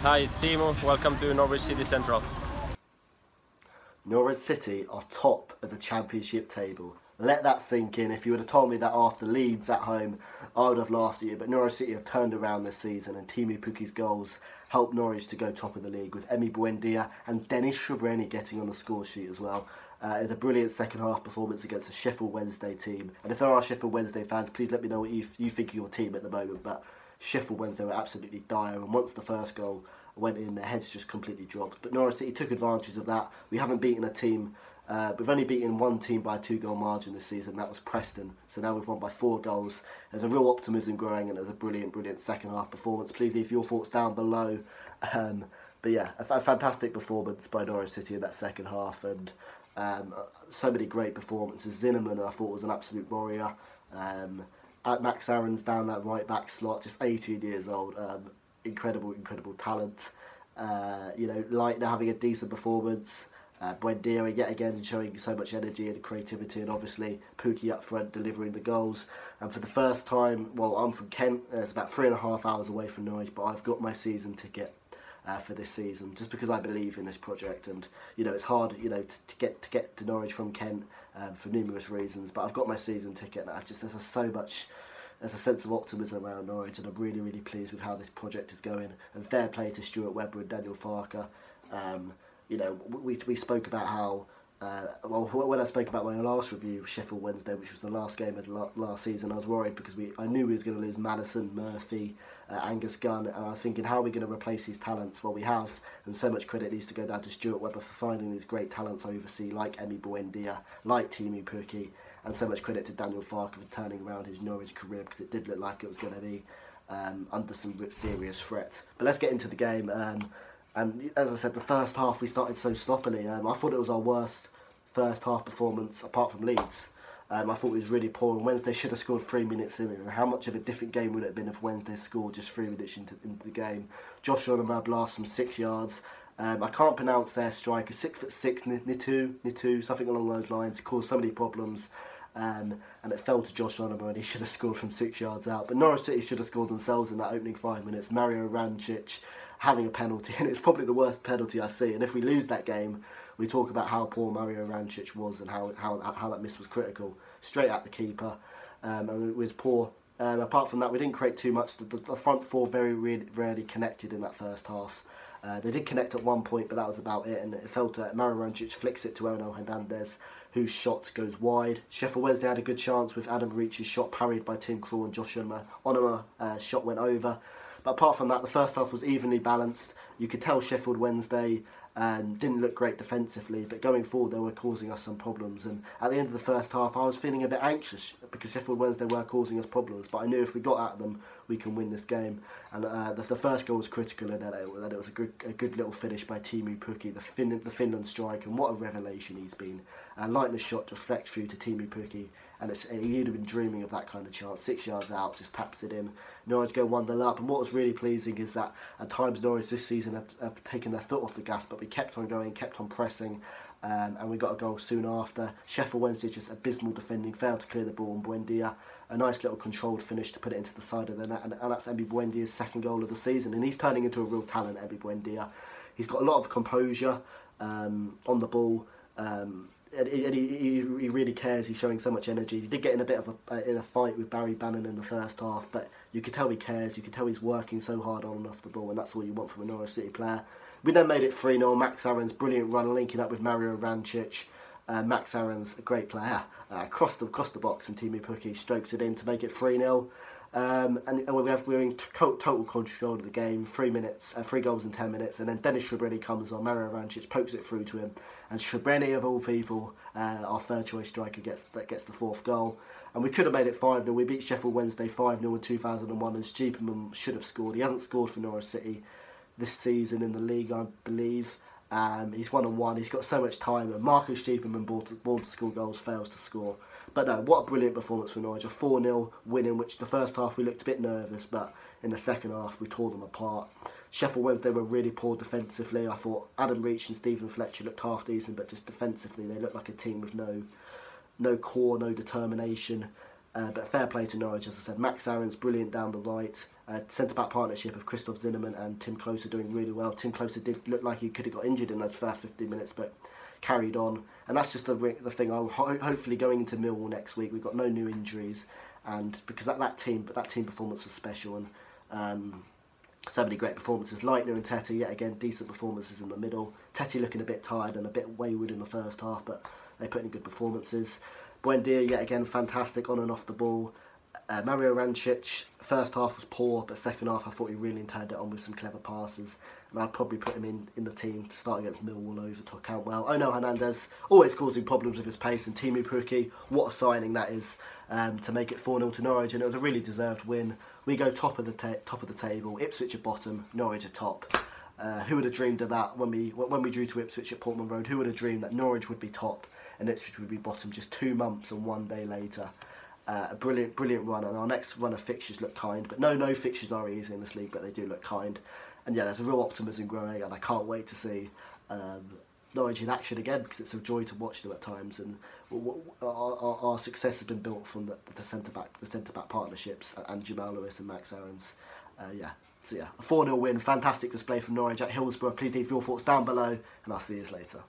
Hi, it's Timo. Welcome to Norwich City Central. Norwich City are top of the Championship table. Let that sink in. If you would have told me that after Leeds at home, I would have laughed at you. But Norwich City have turned around this season, and Pukki's goals helped Norwich to go top of the league, with Emi Buendia and Dennis Shubreni getting on the score sheet as well. It's a brilliant second half performance against the Sheffield Wednesday team. And if there are Sheffield Wednesday fans, please let me know what you think of your team at the moment. But Sheffield Wednesday were absolutely dire, and once the first goal went in, their heads just completely dropped. But Norwich City took advantage of that. We haven't beaten a team. We've only beaten one team by a 2-goal margin this season. That was Preston. So now we've won by 4 goals. There's a real optimism growing, and there's a brilliant second half performance. Please leave your thoughts down below. But yeah, a fantastic performance by Norwich City in that second half, and so many great performances. Zinnerman, I thought, was an absolute warrior. Max Aaron's down that right back slot, just 18 years old. Incredible talent. Leitner having a decent performance. Buendia yet again showing so much energy and creativity, and obviously Pukki up front delivering the goals. And for the first time, well, I'm from Kent, it's about 3.5 hours away from Norwich, but I've got my season ticket for this season, just because I believe in this project. And it's hard to get to Norwich from Kent for numerous reasons, but I've got my season ticket, and there's a sense of optimism around Norwich, and I'm really pleased with how this project is going. And fair play to Stuart Webber and Daniel Farker. We spoke about how, when I spoke about my last review, Sheffield Wednesday, which was the last game of last season, I was worried because I knew we was going to lose Madison, Murphy, Angus Gunn, and I was thinking, how are we going to replace these talents? Well, we have, and so much credit needs to go down to Stuart Webber for finding these great talents overseas, like Emi Buendia, like Timu Pukki, and so much credit to Daniel Farker for turning around his Norwich career, because it did look like it was going to be under some serious threat. But let's get into the game. And as I said, the first half we started so sloppily. I thought it was our worst first half performance apart from Leeds. I thought it was really poor, and Wednesday should have scored 3 minutes in. And how much of a different game would it have been if Wednesday scored just 3 minutes into the game? Josh Onomah blast from 6 yards. I can't pronounce their striker, 6'6", Nitu, something along those lines, caused so many problems. And it fell to Josh Onomah, and he should have scored from 6 yards out. But Norwich City should have scored themselves in that opening 5 minutes. Mario Rancic having a penalty, and it's probably the worst penalty I see. And if we lose that game, we talk about how poor Mario Rancic was and how that miss was critical. Straight at the keeper, and it was poor. Apart from that, we didn't create too much. The front four very rarely connected in that first half. They did connect at one point, but that was about it, and it fell to Mario Rancic flicks it to Ono Hernandez, whose shot goes wide. Sheffield Wednesday had a good chance with Adam Reach's shot parried by Tim Krul and Josh Onomah. Onomah's shot went over. But apart from that, the first half was evenly balanced. You could tell Sheffield Wednesday didn't look great defensively, but going forward they were causing us some problems. And at the end of the first half, I was feeling a bit anxious because Sheffield Wednesday were causing us problems, but I knew if we got at them, we can win this game. And the first goal was critical, and then it was a good little finish by Timu Pukki, the Finland striker, and what a revelation he's been. Leitner's shot just flex through to Timu Pukki, and he'd have been dreaming of that kind of chance. 6 yards out, just taps it in. Norwich go 1-0 up, and what was really pleasing is that at times Norwich this season have taken their foot off the gas, but we kept on going, kept on pressing, and we got a goal soon after. Sheffield Wednesday just abysmal defending, failed to clear the ball, and Buendia, a nice little controlled finish to put it into the side of the net, and that's Emi Buendia's second goal of the season, and he's turning into a real talent, Emi Buendia. He's got a lot of composure on the ball. And he really cares. He's showing so much energy. He did get in a bit of a fight with Barry Bannon in the first half, but you could tell he cares. You could tell he's working so hard on and off the ball, and that's all you want from a Norwich City player. We then made it 3-0. Max Aaron's brilliant run, linking up with Mario Rancic. Max Aaron's a great player. Across the box, and Timu Pukki strokes it in to make it 3-0. And we're in total control of the game. 3 goals in 10 minutes, and then Dennis Shubreni comes on. Mario Rancic pokes it through to him, and Shubreni, of all people, our third choice striker, gets the 4th goal. And we could have made it 5-0. We beat Sheffield Wednesday 5-0 in 2001, and Stupidman should have scored. He hasn't scored for Norwich City this season in the league, I believe. He's 1-on-1. He's got so much time, and Marcus Stupidman, born to score goals, fails to score. But no, what a brilliant performance for Norwich. A 4-0 win, in which the first half we looked a bit nervous, but in the second half we tore them apart. Sheffield Wednesday were really poor defensively. I thought Adam Reach and Stephen Fletcher looked half decent, but just defensively they looked like a team with no core, no determination. But fair play to Norwich, as I said. Max Aaron's brilliant down the right. Centre-back partnership of Christoph Zinnemann and Tim Closer doing really well. Tim Closer did look like he could have got injured in those first 15 minutes, but carried on. And that's just the thing. Hopefully going into Millwall next week, we've got no new injuries, and because that team performance was special, and so many great performances. Leitner and Tete, yet again, decent performances in the middle. Tete looking a bit tired and a bit wayward in the first half, but they put in good performances. Buendia, yet again, fantastic on and off the ball. Mario Rancic, first half was poor, but second half I thought he really turned it on with some clever passes. And I'd probably put him in the team to start against Millwall over to account well. Ono Hernandez, always causing problems with his pace, and Timu Pukki, what a signing that is to make it 4-0 to Norwich, and it was a really deserved win. We go top of the table, Ipswich at bottom, Norwich at top. Who would have dreamed of that when we drew to Ipswich at Portman Road? Who would have dreamed that Norwich would be top and Ipswich would be bottom just 2 months and 1 day later? A brilliant run, and our next run of fixtures look kind, but no fixtures are easy in this league, but they do look kind. And yeah, there's a real optimism growing, and I can't wait to see Norwich in action again, because it's a joy to watch them at times. And our success has been built from the centre back partnerships and Jamal Lewis and Max Aarons. So a 4-0 win, fantastic display from Norwich at Hillsborough. Please leave your thoughts down below, and I'll see you later.